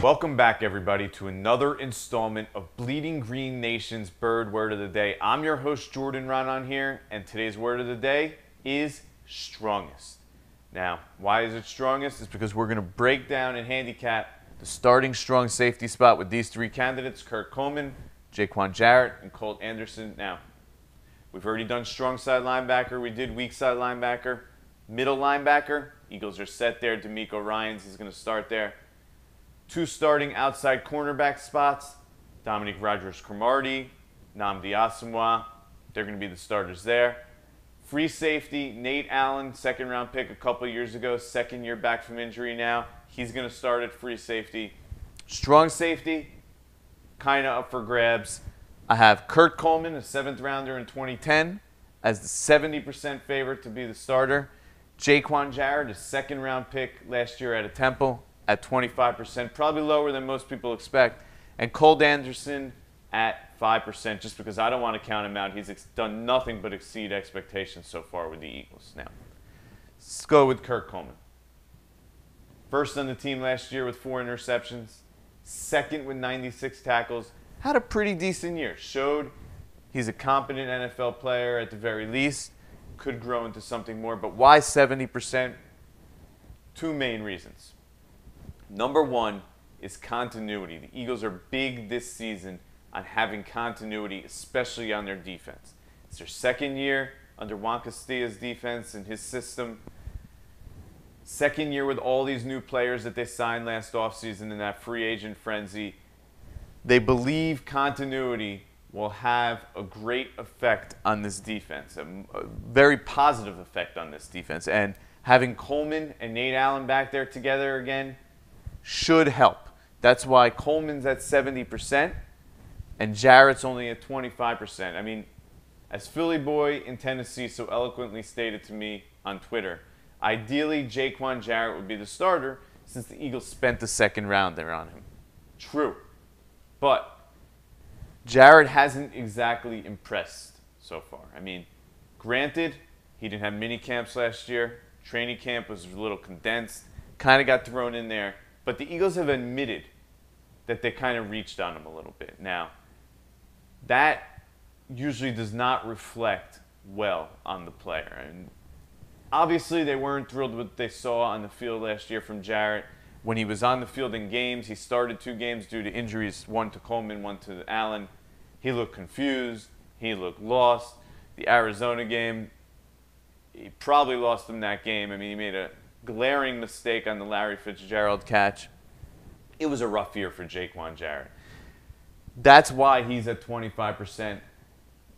Welcome back, everybody, to another installment of Bleeding Green Nation's Bird Word of the Day. I'm your host, Jordan Raanan here, and today's word of the day is strongest. Now, why is it strongest? It's because we're going to break down and handicap the starting strong safety spot with these three candidates: Kurt Coleman, Jaquan Jarrett, and Colt Anderson. Now, we've already done strong side linebacker. We did weak side linebacker. Middle linebacker, Eagles are set there. D'Amico Ryans is going to start there. Two starting outside cornerback spots, Dominique Rodgers-Cromartie, Nnamdi Asomugha. They're going to be the starters there. Free safety, Nate Allen, second-round pick a couple years ago, second year back from injury now. He's going to start at free safety. Strong safety, kind of up for grabs. I have Kurt Coleman, a seventh-rounder in 2010, as the 70% favorite to be the starter. Jaquan Jarrett, a second-round pick last year out of Temple, at 25%, probably lower than most people expect. And Colt Anderson at 5%, just because I don't want to count him out. He's done nothing but exceed expectations so far with the Eagles. Now, let's go with Kurt Coleman. First on the team last year with 4 interceptions. Second with 96 tackles. Had a pretty decent year. Showed he's a competent NFL player at the very least. Could grow into something more. But why 70%? Two main reasons. Number one is continuity. The Eagles are big this season on having continuity, especially on their defense. It's their second year under Juan Castillo's defense and his system. Second year with all these new players that they signed last offseason in that free agent frenzy. They believe continuity will have a great effect on this defense, a very positive effect on this defense. And having Coleman and Nate Allen back there together again should help. That's why Coleman's at 70% and Jarrett's only at 25%. I mean, as Philly boy in Tennessee so eloquently stated to me on Twitter, ideally Jaquan Jarrett would be the starter since the Eagles spent the second round there on him. True. But Jarrett hasn't exactly impressed so far. I mean, granted, he didn't have mini camps last year. Training camp was a little condensed. Kind of got thrown in there. But the Eagles have admitted that they kind of reached on him a little bit. Now, that usually does not reflect well on the player. And obviously, they weren't thrilled with what they saw on the field last year from Jarrett. When he was on the field in games, he started 2 games due to injuries, one to Coleman, one to Allen. He looked confused. He looked lost. The Arizona game, he probably lost him that game. I mean, he made a glaring mistake on the Larry Fitzgerald catch. It was a rough year for Jaquan Jarrett. That's why he's at 25%.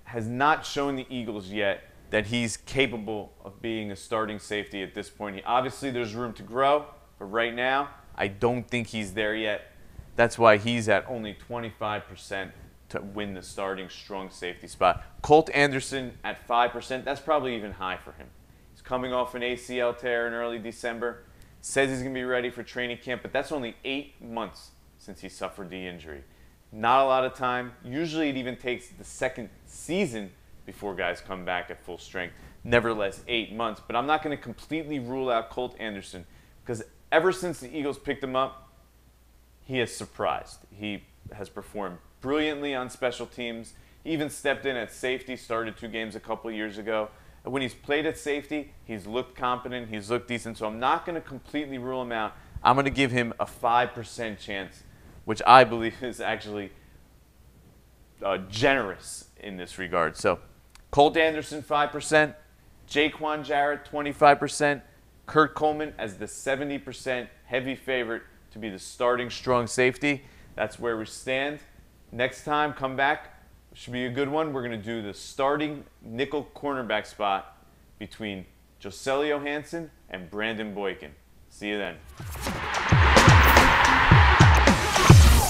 Has not shown the Eagles yet that he's capable of being a starting safety at this point. Obviously, there's room to grow, but right now, I don't think he's there yet. That's why he's at only 25% to win the starting strong safety spot. Colt Anderson at 5%. That's probably even high for him. Coming off an ACL tear in early December. Says he's going to be ready for training camp, but that's only 8 months since he suffered the injury. Not a lot of time. Usually it even takes the second season before guys come back at full strength. Nevertheless, 8 months. But I'm not going to completely rule out Colt Anderson because ever since the Eagles picked him up, he has surprised. He has performed brilliantly on special teams. He even stepped in at safety, started 2 games a couple years ago. When he's played at safety, he's looked competent, he's looked decent, so I'm not going to completely rule him out. I'm going to give him a 5% chance, which I believe is actually generous in this regard. So, Colt Anderson, 5%, Jaquan Jarrett, 25%, Kurt Coleman as the 70% heavy favorite to be the starting strong safety. That's where we stand. Next time, come back. Should be a good one. We're going to do the starting nickel cornerback spot between Joselio Hansen and Brandon Boykin. See you then.